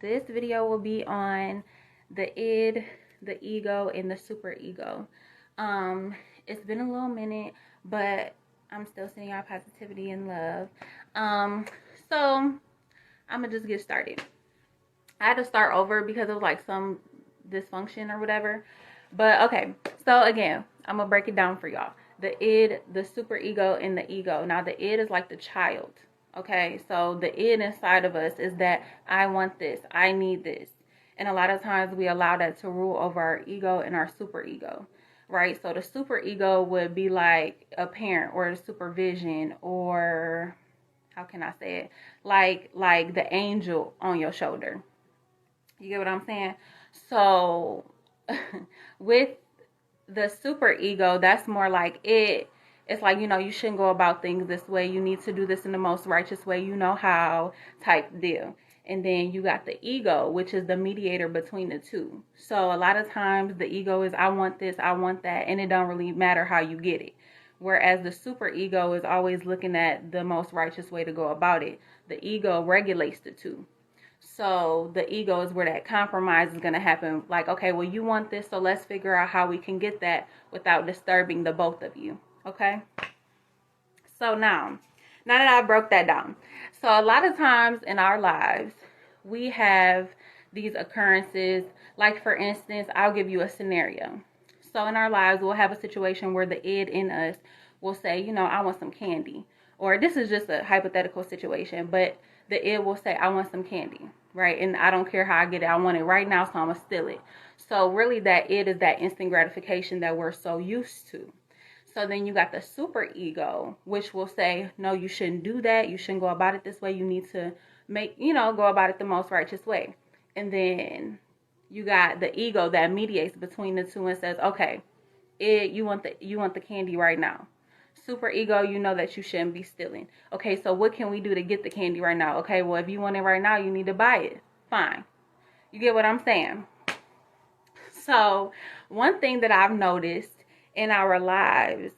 this video will be on the id, the ego, and the super ego. It's been a little minute, but I'm still sending y'all positivity and love. So I'm gonna just get started. I had to start over because of like some dysfunction or whatever. But okay, so again, I'm gonna break it down for y'all. The id, the super ego, and the ego. Now the id is like the child. Okay, so the id inside of us is that I want this, I need this. And a lot of times we allow that to rule over our ego and our super ego, right? So the super ego would be like a parent or a supervision, or how can I say it? Like the angel on your shoulder. You get what I'm saying? So with the super ego, that's more like it's like, you shouldn't go about things this way. You need to do this in the most righteous way, how, type deal. And then you got the ego, which is the mediator between the two. So a lot of times the ego is, I want this, I want that, and it don't really matter how you get it. Whereas the super ego is always looking at the most righteous way to go about it. The ego regulates the two. So the ego is where that compromise is going to happen. Like, okay, well, you want this, so let's figure out how we can get that without disturbing the both of you. Okay? So now that I broke that down. So a lot of times in our lives, we have these occurrences. Like, for instance, I'll give you a scenario. So in our lives, we'll have a situation where the id in us will say, I want some candy. Or this is just a hypothetical situation, but the id will say, I want some candy, right? And I don't care how I get it. I want it right now, so I'm going to steal it. So really that id is that instant gratification that we're so used to. So then you got the super ego, which will say, no, you shouldn't do that. You shouldn't go about it this way. You need to go about it the most righteous way. And then you got the ego that mediates between the two and says, okay, you want the candy right now. Super ego, you know that you shouldn't be stealing. Okay, so what can we do to get the candy right now? Okay, well, if you want it right now, you need to buy it. Fine. You get what I'm saying? So one thing that I've noticed in our lives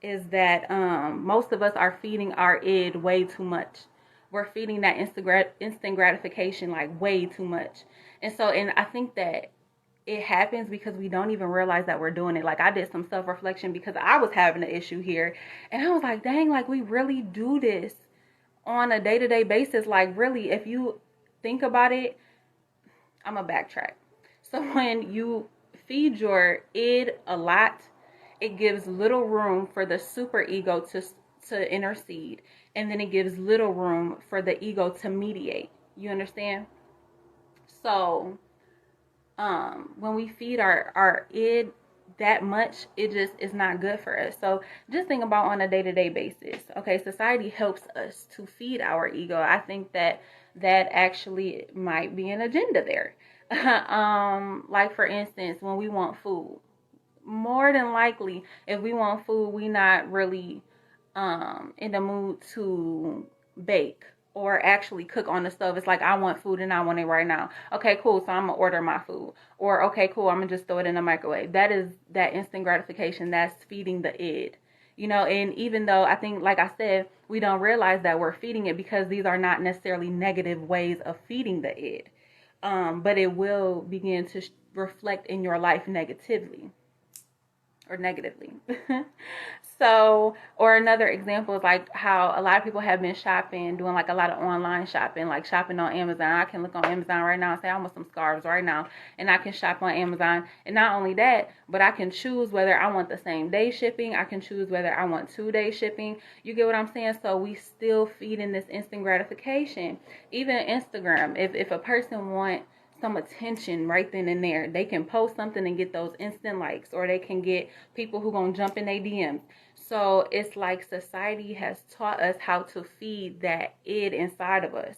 is that most of us are feeding our id way too much. We're feeding that instant gratification like way too much. And I think that it happens because we don't even realize that we're doing it. Like, I did some self-reflection because I was having an issue here. And I was like, dang, like, we really do this on a day-to-day basis. Like, really, if you think about it, I'm going to backtrack. So when you feed your id a lot, it gives little room for the super ego to intercede. And then it gives little room for the ego to mediate. You understand? So when we feed our id that much, it just is not good for us. So just think about on a day-to-day basis. Okay, society helps us to feed our ego. I think that actually might be an agenda there. Like, for instance, when we want food, more than likely, if we want food, we not really in the mood to bake or actually cook on the stove. It's like, I want food and I want it right now. Okay, cool. So I'm going to order my food. Or, okay, cool. I'm going to just throw it in the microwave. That is that instant gratification. That's feeding the id. And even though I think, like I said, we don't realize that we're feeding it because these are not necessarily negative ways of feeding the id. But it will begin to reflect in your life negatively. So, or another example is like how a lot of people have been shopping, doing like a lot of online shopping, like shopping on Amazon. I can look on Amazon right now and say, I want some scarves right now. And I can shop on Amazon. And not only that, but I can choose whether I want the same day shipping. I can choose whether I want 2-day shipping. You get what I'm saying? So we still feed in this instant gratification. Even Instagram, if a person wants some attention right then and there, they can post something and get those instant likes, or they can get people who gonna jump in their DMs. So it's like society has taught us how to feed that id inside of us,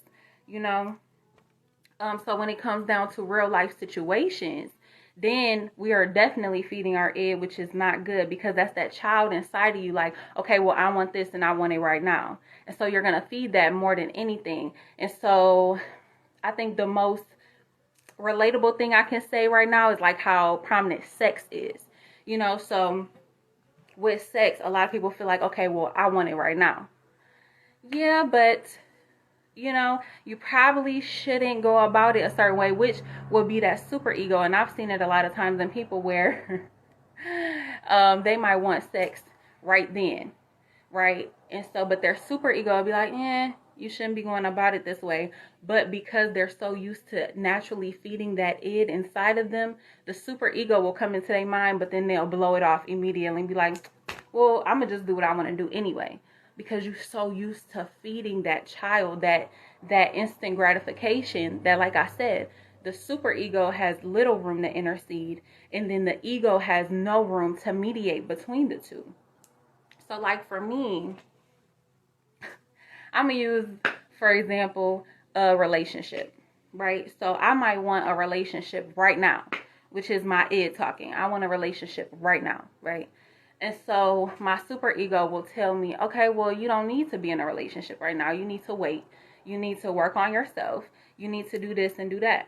so when it comes down to real life situations, then we are definitely feeding our id, which is not good, because that's that child inside of you. Like, okay, well, I want this and I want it right now. And so you're gonna feed that more than anything. And so I think the most relatable thing I can say right now is like how prominent sex is. So with sex, a lot of people feel like, okay, well, I want it right now. Yeah, but You know, you probably shouldn't go about it a certain way, which will be that super ego. And I've seen it a lot of times in people where they might want sex right then, right? And so, but their super ego will be like, you shouldn't be going about it this way. But because they're so used to naturally feeding that id inside of them, the super ego will come into their mind, but then they'll blow it off immediately and be like, well, I'm gonna just do what I want to do anyway. Because you're so used to feeding that child that instant gratification that, like I said, the super ego has little room to intercede, and then the ego has no room to mediate between the two. So like for me, I'm gonna use, for example, a relationship, right? So I might want a relationship right now, which is my id talking. I want a relationship right now, right? And so my super ego will tell me, okay, well, you don't need to be in a relationship right now. You need to wait. You need to work on yourself. You need to do this and do that.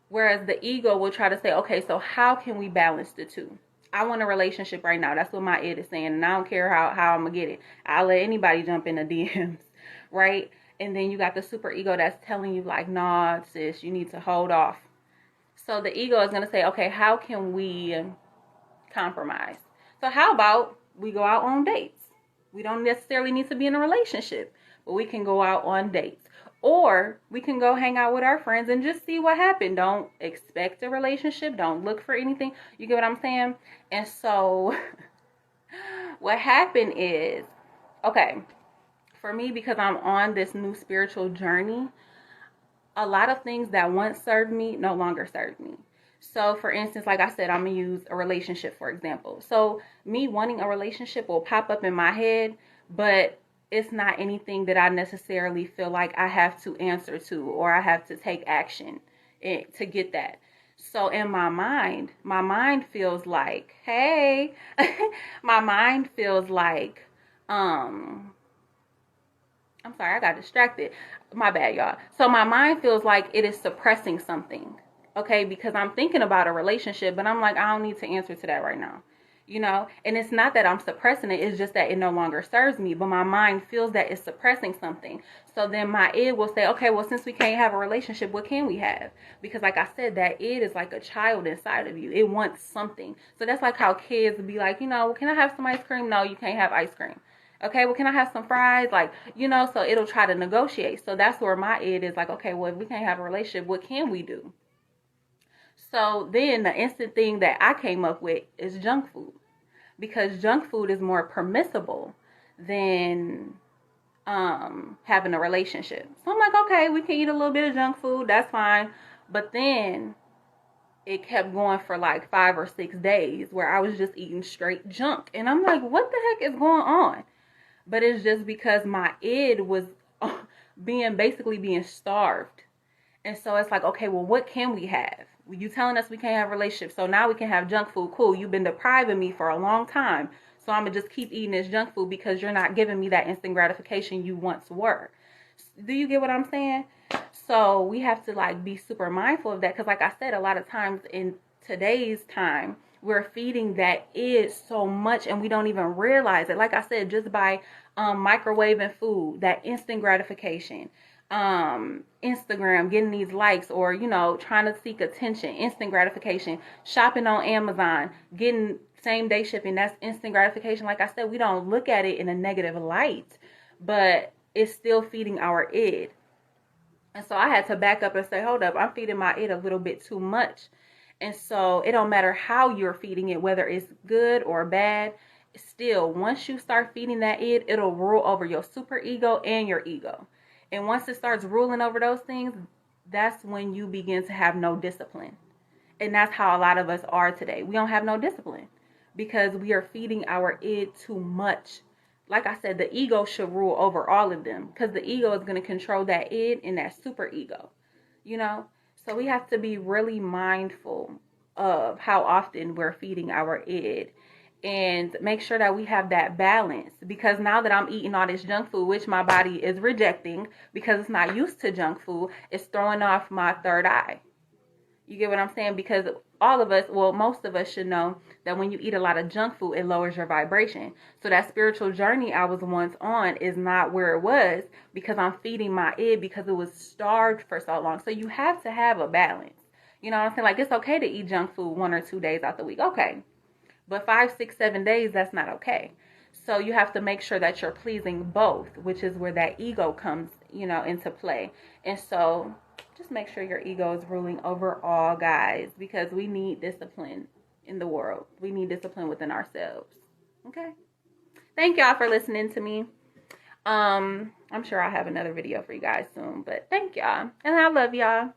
Whereas the ego will try to say, okay, so how can we balance the two? I want a relationship right now. That's what my id is saying. And I don't care how I'm going to get it. I'll let anybody jump in the DMs, right? And then you got the super ego that's telling you like, nah, sis, you need to hold off. So the ego is going to say, okay, how can we compromise? So how about we go out on dates? We don't necessarily need to be in a relationship, but we can go out on dates. Or we can go hang out with our friends and just see what happened. Don't expect a relationship. Don't look for anything. You get what I'm saying? And so what happened is, okay, for me, because I'm on this new spiritual journey, a lot of things that once served me no longer serve me. So for instance, like I said, I'm going to use a relationship, for example. So me wanting a relationship will pop up in my head, but it's not anything that I necessarily feel like I have to answer to or I have to take action to get that. So in my mind feels like, hey, my mind feels like, I'm sorry, I got distracted. My bad, y'all. So my mind feels like it is suppressing something. Okay, because I'm thinking about a relationship, but I'm like, I don't need to answer to that right now. You know, and it's not that I'm suppressing it, it's just that it no longer serves me, but my mind feels that it's suppressing something. So then my id will say, okay, well, since we can't have a relationship, what can we have? Because like I said, that id is like a child inside of you. It wants something. So that's like how kids would be like, you know, can I have some ice cream? No, you can't have ice cream. Okay, well, can I have some fries? Like, you know, so it'll try to negotiate. So that's where my id is like, okay, well, if we can't have a relationship, what can we do? So then the instant thing that I came up with is junk food, because junk food is more permissible than having a relationship. So I'm like, okay, we can eat a little bit of junk food. That's fine. But then it kept going for like 5 or 6 days where I was just eating straight junk. And I'm like, what the heck is going on? But it's just because my id was being starved. And so it's like, okay, well, what can we have? You telling us we can't have a relationship, so now we can have junk food. Cool, you've been depriving me for a long time, so I'm going to just keep eating this junk food because you're not giving me that instant gratification you once were. Do you get what I'm saying? So we have to like be super mindful of that, because like I said, a lot of times in today's time, we're feeding that id so much and we don't even realize it. Like I said, just by microwaving food, that instant gratification, Instagram, getting these likes, or, you know, trying to seek attention, instant gratification, shopping on Amazon, getting same day shipping, that's instant gratification. Like I said, we don't look at it in a negative light, but it's still feeding our id. And so I had to back up and say, hold up, I'm feeding my id a little bit too much. And so it don't matter how you're feeding it, whether it's good or bad, still, once you start feeding that id, it'll rule over your super ego and your ego. And once it starts ruling over those things, that's when you begin to have no discipline. And that's how a lot of us are today. We don't have no discipline because we are feeding our id too much. Like I said, the ego should rule over all of them, because the ego is going to control that id and that super ego, you know? So we have to be really mindful of how often we're feeding our id, and make sure that we have that balance. Because now that I'm eating all this junk food, which my body is rejecting because it's not used to junk food, it's throwing off my third eye. You get what I'm saying? Because all of us, well, most of us should know that when you eat a lot of junk food, it lowers your vibration. So that spiritual journey I was once on is not where it was because I'm feeding my id because it was starved for so long. So you have to have a balance. You know what I'm saying? Like, it's okay to eat junk food 1 or 2 days out the week. Okay. But 5, 6, 7 days, that's not okay. So you have to make sure that you're pleasing both, which is where that ego comes, into play. And so just make sure your ego is ruling over all, guys, because we need discipline in the world. We need discipline within ourselves. Okay. Thank y'all for listening to me. I'm sure I'll have another video for you guys soon, but thank y'all. And I love y'all.